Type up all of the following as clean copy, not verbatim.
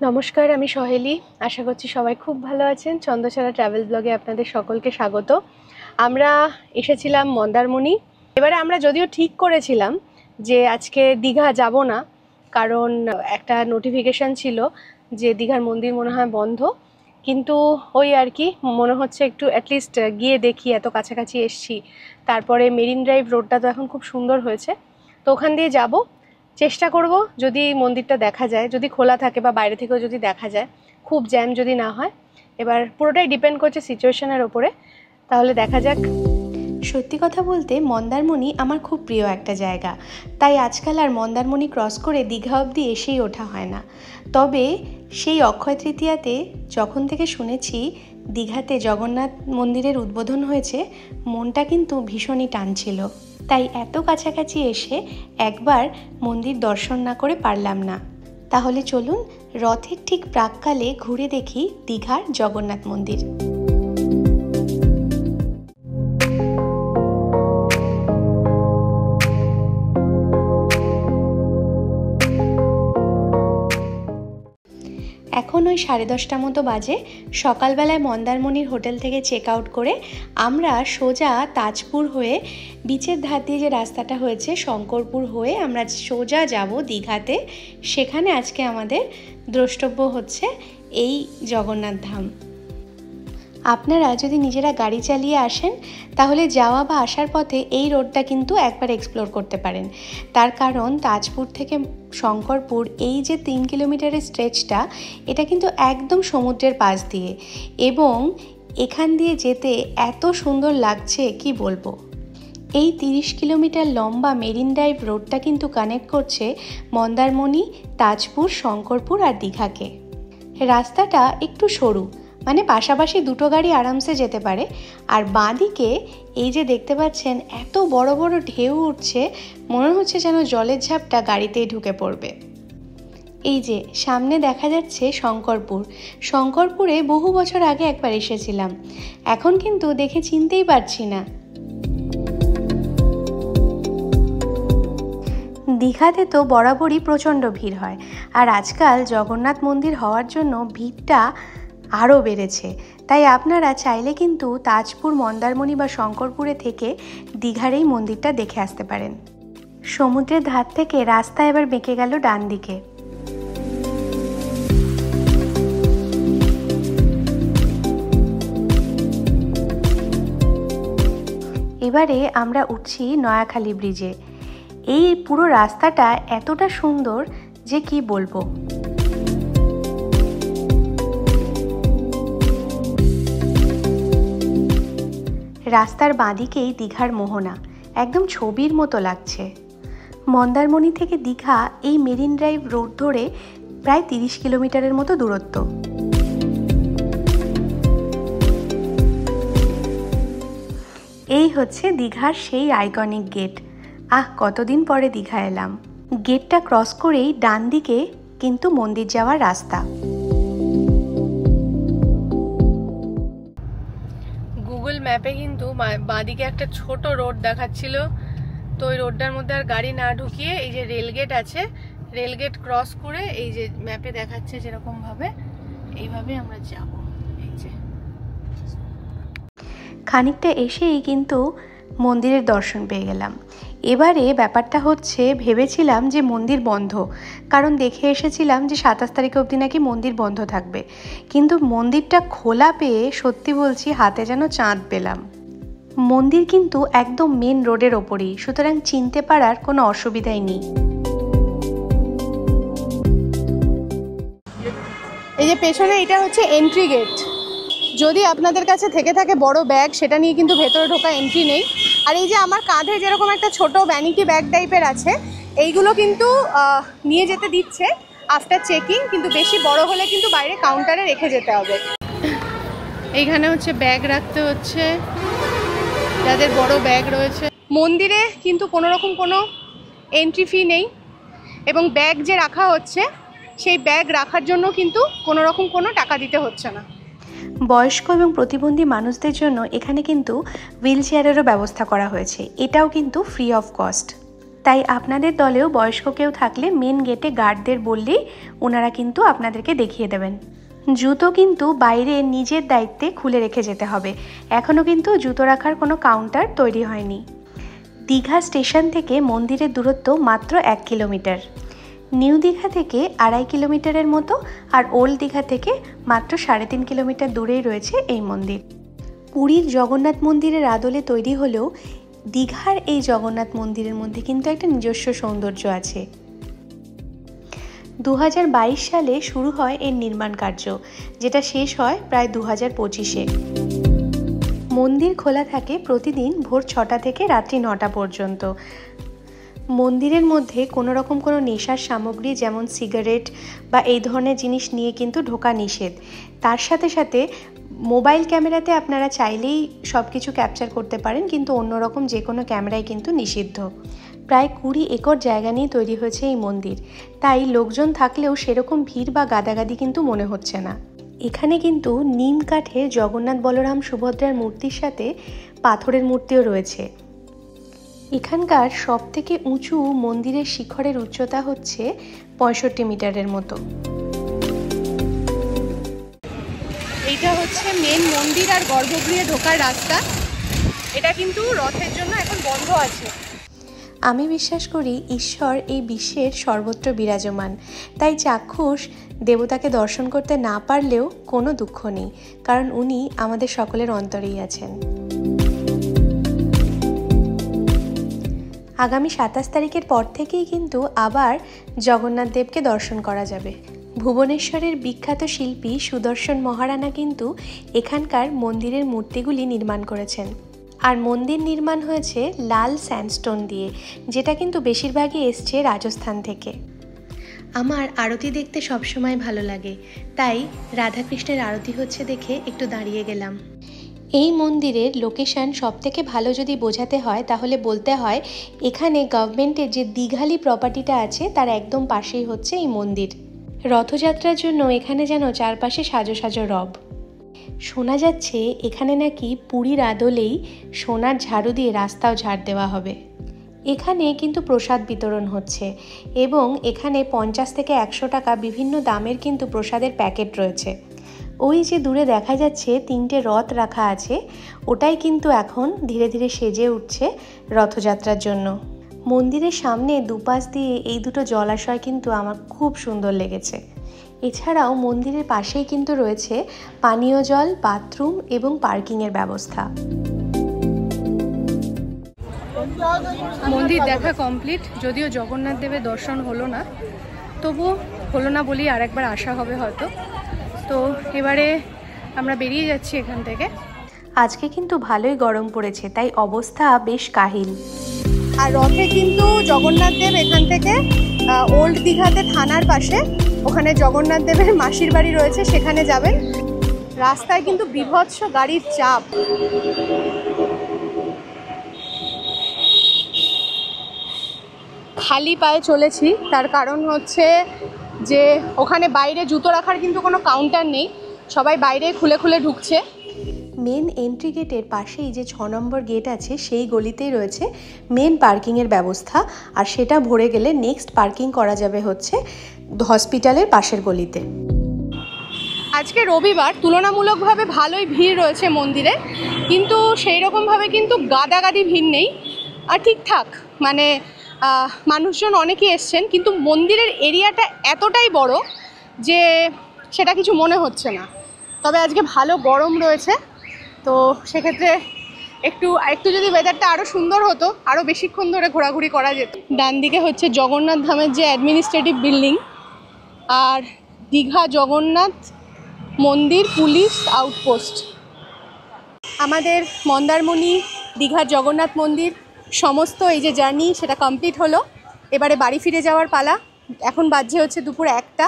নমস্কার, আমি সহেলি। আশা করছি সবাই খুব ভালো আছেন। চন্দ্রছাড়া ট্রাভেল ব্লগে আপনাদের সকলকে স্বাগত। আমরা এসেছিলাম মন্দারমণি। এবারে আমরা যদিও ঠিক করেছিলাম যে আজকে দীঘা যাব না, কারণ একটা নোটিফিকেশান ছিল যে দীঘার মন্দির মনে হয় বন্ধ। কিন্তু ওই আর কি, মনে হচ্ছে একটু অ্যাটলিস্ট গিয়ে দেখি, এত কাছাকাছি এসছি। তারপরে মেরিন ড্রাইভ রোডটা তো এখন খুব সুন্দর হয়েছে, তো ওখান দিয়ে যাব। চেষ্টা করব যদি মন্দিরটা দেখা যায়, যদি খোলা থাকে বা বাইরে থেকেও যদি দেখা যায়, খুব জ্যাম যদি না হয়। এবার পুরোটাই ডিপেন্ড করছে সিচুয়েশনের ওপরে, তাহলে দেখা যাক। সত্যি কথা বলতে মন্দারমণি আমার খুব প্রিয় একটা জায়গা, তাই আজকাল আর মন্দারমণি ক্রস করে দীঘা অবধি এসেই ওঠা হয় না। তবে সেই অক্ষয় তৃতীয়াতে যখন থেকে শুনেছি দীঘাতে জগন্নাথ মন্দিরের উদ্বোধন হয়েছে, মনটা কিন্তু ভীষণই টানছিল। তাই এত কাছাকাছি এসে একবার মন্দির দর্শন না করে পারলাম না। তাহলে চলুন রথের ঠিক প্রাক্কালে ঘুরে দেখি দীঘার জগন্নাথ মন্দির। এখন ওই 10:30 মতো বাজে। সকালবেলায় মন্দারমণির হোটেল থেকে চেক আউট করে আমরা সোজা তাজপুর হয়ে বিচের ধার দিয়ে যে রাস্তাটা হয়েছে শঙ্করপুর হয়ে আমরা সোজা যাব দীঘাতে। সেখানে আজকে আমাদের দ্রষ্টব্য হচ্ছে এই জগন্নাথ ধাম। আপনারা যদি নিজেরা গাড়ি চালিয়ে আসেন তাহলে যাওয়া বা আসার পথে এই রোডটা কিন্তু একবার এক্সপ্লোর করতে পারেন। তার কারণ তাজপুর থেকে শঙ্করপুর এই যে 3 কিলোমিটারের স্ট্রেচটা, এটা কিন্তু একদম সমুদ্রের পাশ দিয়ে, এবং এখান দিয়ে যেতে এত সুন্দর লাগছে কি বলবো। এই 30 কিলোমিটার লম্বা মেরিন ড্রাইভ রোডটা কিন্তু কানেক্ট করছে মন্দারমণি, তাজপুর, শঙ্করপুর আর দীঘাকে। রাস্তাটা একটু সরু, মানে পাশাপাশি দুটো গাড়ি আরামসে যেতে পারে। আর বাঁদিকে এই যে দেখতে পাচ্ছেন এত বড় বড় ঢেউ উঠছে, মনে হচ্ছে যেন জলের ঝাপটা গাড়িতেই ঢুকে পড়বে। এই যে সামনে দেখা যাচ্ছে শঙ্করপুর। শঙ্করপুরে বহু বছর আগে একবার এসেছিলাম, এখন কিন্তু দেখে চিনতেই পারছি না। দীঘাতে তো বরাবরই প্রচণ্ড ভিড় হয়, আর আজকাল জগন্নাথ মন্দির হওয়ার জন্য ভিড়টা আরও বেড়েছে। তাই আপনারা চাইলে কিন্তু তাজপুর, মন্দারমণি বা শঙ্করপুরে থেকে দীঘার এই মন্দিরটা দেখে আসতে পারেন। সমুদ্রের ধার থেকে রাস্তা এবার বেঁকে গেল ডান দিকে। এবারে আমরা উঠছি নয়াখালী ব্রিজে। এই পুরো রাস্তাটা এতটা সুন্দর যে কি বলবো। রাস্তার বাঁদিকেই দীঘার মোহনা, একদম ছবির মতো লাগছে। মন্দারমণি থেকে দীঘা এই মেরিন ড্রাইভ রোড ধরে প্রায় 30 কিলোমিটারের মতো দূরত্ব। এই হচ্ছে দীঘার সেই আইকনিক গেট। কতদিন পরে দীঘা এলাম। গেটটা ক্রস করেই ডান দিকে কিন্তু মন্দির যাওয়ার রাস্তা। গুগল ম্যাপে কিন্তু বাঁদিকে একটা ছোট রোড দেখাচ্ছিল, তো ওই রোডটার মধ্যে আর গাড়ি না ঢুকিয়ে এই যে রেলগেট আছে, রেলগেট ক্রস করে এই যে ম্যাপে দেখাচ্ছে যেরকম ভাবে, এইভাবে আমরা যাব। এই যে খানিকটা এসেই কিন্তু মন্দিরের দর্শন পেয়ে গেলাম। এবারে ব্যাপারটা হচ্ছে, ভেবেছিলাম যে মন্দির বন্ধ, কারণ দেখে এসেছিলাম যে 27 তারিখ অবধি নাকি মন্দির বন্ধ থাকবে, কিন্তু মন্দিরটা খোলা পেয়ে সত্যি বলছি হাতে যেন চাঁদ পেলাম। মন্দির কিন্তু একদম মেন রোডের ওপরেই, সুতরাং চিনতে পারার কোনো অসুবিধাই নেই। এই যে পেছনে এটা হচ্ছে এন্ট্রি গেট। যদি আপনাদের কাছে থেকে থাকে বড় ব্যাগ, সেটা নিয়ে কিন্তু ভেতরে ঢোকা এন্ট্রি নেই। আর এই যে আমার কাঁধে যেরকম একটা ছোট ভ্যানিটি ব্যাগ টাইপের আছে, এইগুলো কিন্তু নিয়ে যেতে দিচ্ছে আফটার চেকিং, কিন্তু বেশি বড় হলে কিন্তু বাইরে কাউন্টারে রেখে যেতে হবে। এইখানে হচ্ছে ব্যাগ রাখতে হচ্ছে যাদের বড় ব্যাগ রয়েছে। মন্দিরে কিন্তু কোনো রকম কোনো এন্ট্রি ফি নেই, এবং ব্যাগ যে রাখা হচ্ছে সেই ব্যাগ রাখার জন্য কিন্তু কোনো রকম কোনো টাকা দিতে হচ্ছে না। বয়স্ক এবং প্রতিবন্ধী মানুষদের জন্য এখানে কিন্তু হুইল চেয়ারেরও ব্যবস্থা করা হয়েছে, এটাও কিন্তু ফ্রি অফ কস্ট। তাই আপনাদের দলেও বয়স্ক কেউ থাকলে মেন গেটে গার্ডদের বললেই ওনারা কিন্তু আপনাদেরকে দেখিয়ে দেবেন। জুতো কিন্তু বাইরে নিজের দায়িত্বে খুলে রেখে যেতে হবে। এখনও কিন্তু জুতো রাখার কোনো কাউন্টার তৈরি হয়নি। দীঘা স্টেশন থেকে মন্দিরের দূরত্ব মাত্র 1 কিলোমিটার। নিউ দীঘা থেকে 2.5 কিলোমিটারের মতো, আর ওল্ড দীঘা থেকে মাত্র 3.5 কিলোমিটার দূরেই রয়েছে এই মন্দির। পুরীর জগন্নাথ মন্দিরের আদলে তৈরি হলেও দীঘার এই জগন্নাথ মন্দিরের মধ্যে কিন্তু একটা নিজস্ব সৌন্দর্য আছে। 2022 সালে শুরু হয় এর নির্মাণ কার্য, যেটা শেষ হয় প্রায় 2025-এ। মন্দির খোলা থাকে প্রতিদিন ভোর 6টা থেকে রাত্রি 9টা পর্যন্ত। মন্দিরের মধ্যে কোনো রকম কোনো নেশার সামগ্রী যেমন সিগারেট বা এই ধরনের জিনিস নিয়ে কিন্তু ঢোকা নিষেধ। তার সাথে সাথে মোবাইল ক্যামেরাতে আপনারা চাইলেই সব কিছু ক্যাপচার করতে পারেন, কিন্তু অন্যরকম যে কোনো ক্যামেরাই কিন্তু নিষিদ্ধ। প্রায় 20 একর জায়গা নিয়ে তৈরি হয়েছে এই মন্দির, তাই লোকজন থাকলেও সেরকম ভিড় বা গাদাগাদি কিন্তু মনে হচ্ছে না। এখানে কিন্তু নিম কাঠের জগন্নাথ বলরাম সুভদ্রার মূর্তির সাথে পাথরের মূর্তিও রয়েছে। এখানকার সবথেকে উঁচু মন্দিরের শিখরের উচ্চতা হচ্ছে 65 মিটারের মতো। এইটা হচ্ছে মেন মন্দির আর গর্ভগৃহে ঢোকার রাস্তা। এটা কিন্তু রথের জন্য এখন বন্ধ আছে। আমি বিশ্বাস করি ঈশ্বর এই বিশ্বের সর্বত্র বিরাজমান, তাই চাক্ষুষ দেবতাকে দর্শন করতে না পারলেও কোনো দুঃখ নেই, কারণ উনি আমাদের সকলের অন্তরেই আছেন। আগামী 27 তারিখের পর থেকেই কিন্তু আবার জগন্নাথ দেবকে দর্শন করা যাবে। ভুবনেশ্বরের বিখ্যাত শিল্পী সুদর্শন মহারানা কিন্তু এখানকার মন্দিরের মূর্তিগুলি নির্মাণ করেছেন। আর মন্দির নির্মাণ হয়েছে লাল স্যান্ডস্টোন দিয়ে, যেটা কিন্তু বেশিরভাগই এসছে রাজস্থান থেকে। আমার আরতি দেখতে সবসময় ভালো লাগে, তাই রাধাকৃষ্ণের আরতি হচ্ছে দেখে একটু দাঁড়িয়ে গেলাম। এই মন্দিরের লোকেশন সবথেকে ভালো যদি বোঝাতে হয় তাহলে বলতে হয় এখানে গভর্নমেন্টের যে দীঘালি প্রপার্টিটা আছে তার একদম পাশেই হচ্ছে এই মন্দির। রথযাত্রার জন্য এখানে যেন চারপাশে সাজো সাজো রব। শোনা যাচ্ছে এখানে নাকি পুরীর আদলেই সোনার ঝাড়ু দিয়ে রাস্তাও ঝাড় দেওয়া হবে। এখানে কিন্তু প্রসাদ বিতরণ হচ্ছে এবং এখানে 50 থেকে 100 টাকা বিভিন্ন দামের কিন্তু প্রসাদের প্যাকেট রয়েছে। ওই যে দূরে দেখা যাচ্ছে 3টে রথ রাখা আছে, ওটাই কিন্তু এখন ধীরে ধীরে সেজে উঠছে রথযাত্রার জন্য। মন্দিরের সামনে দুপাশ দিয়ে এই দুটো জলাশয় কিন্তু আমার খুব সুন্দর লেগেছে। এছাড়াও মন্দিরের পাশেই কিন্তু রয়েছে পানীয় জল, বাথরুম এবং পার্কিংয়ের ব্যবস্থা। মন্দির দেখা কমপ্লিট, যদিও জগন্নাথ দেবের দর্শন হলো না, তবুও হলো না বলেই আরেকবার আসা হবে হয়তো। তো এবারে আমরা বেরিয়ে যাচ্ছি এখান থেকে। আজকে কিন্তু ভালোই গরম পড়েছে, তাই অবস্থা বেশ কাহিল। আর রথে কিন্তু জগন্নাথ দেব এখান থেকে ওল্ড দীঘাতে থানার পাশে, ওখানে জগন্নাথ দেবের মাসির বাড়ি রয়েছে, সেখানে যাবেন। রাস্তায় কিন্তু বিভৎস গাড়ির চাপ। খালি পায়ে চলেছি, তার কারণ হচ্ছে যে ওখানে বাইরে জুতো রাখার কিন্তু কোনো কাউন্টার নেই, সবাই বাইরে খুলে খুলে ঢুকছে। মেন এন্ট্রি গেটের পাশেই যে 6 নম্বর গেট আছে সেই গলিতেই রয়েছে মেন পার্কিংয়ের ব্যবস্থা, আর সেটা ভরে গেলে নেক্সট পার্কিং করা যাবে হচ্ছে হসপিটালের পাশের গলিতে। আজকে রবিবার, তুলনামূলকভাবে ভালোই ভিড় রয়েছে মন্দিরে, কিন্তু সেই রকমভাবে কিন্তু গাদাগাদি ভিড় নেই, আর ঠিকঠাক মানে মানুষজন অনেকেই এসছেন, কিন্তু মন্দিরের এরিয়াটা এতটাই বড় যে সেটা কিছু মনে হচ্ছে না। তবে আজকে ভালো গরম রয়েছে, তো সেক্ষেত্রে একটু যদি ওয়েদারটা আরও সুন্দর হতো, আরও বেশিক্ষণ ধরে ঘোরাঘুরি করা যেত। ডান দিকে হচ্ছে জগন্নাথ ধামের যে অ্যাডমিনিস্ট্রেটিভ বিল্ডিং, আর দীঘা জগন্নাথ মন্দির পুলিশ আউটপোস্ট। আমাদের মন্দারমণি, দীঘার জগন্নাথ মন্দির সমস্ত এই যে জার্নি সেটা কমপ্লিট হলো। এবারে বাড়ি ফিরে যাওয়ার পালা। এখন বাজছে হচ্ছে দুপুর 1টা।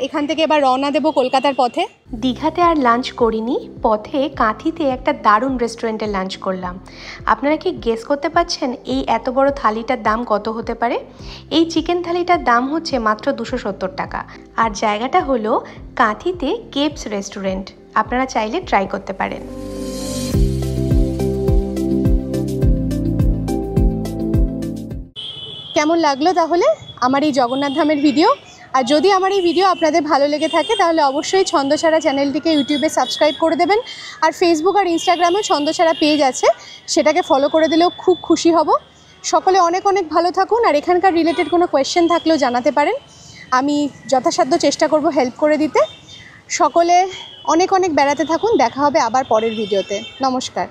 এখান থেকে এবার রওনা দেব কলকাতার পথে। দীঘাতে আর লাঞ্চ করিনি, পথে কাঁথিতে একটা দারুণ রেস্টুরেন্টে লাঞ্চ করলাম। আপনারা কি গেস করতে পারছেন এই এত বড় থালিটার দাম কত হতে পারে? এই চিকেন থালিটার দাম হচ্ছে মাত্র 270 টাকা, আর জায়গাটা হলো কাঁথিতে কেপস রেস্টুরেন্ট। আপনারা চাইলে ট্রাই করতে পারেন। কেমন লাগলো তাহলে আমার এই জগন্নাথ ধামের ভিডিও? আর যদি আমার এই ভিডিও আপনাদের ভালো লেগে থাকে তাহলে অবশ্যই ছন্দছাড়া চ্যানেলটিকে ইউটিউবে সাবস্ক্রাইব করে দেবেন। আর ফেসবুক আর ইনস্টাগ্রামেও ছন্দছাড়া পেজ আছে, সেটাকে ফলো করে দিলেও খুব খুশি হব। সকলে অনেক অনেক ভালো থাকুন। আর এখানকার রিলেটেড কোনো কোয়েশ্চেন থাকলেও জানাতে পারেন, আমি যথাসাধ্য চেষ্টা করব হেল্প করে দিতে। সকলে অনেক অনেক বেড়াতে থাকুন। দেখা হবে আবার পরের ভিডিওতে। নমস্কার।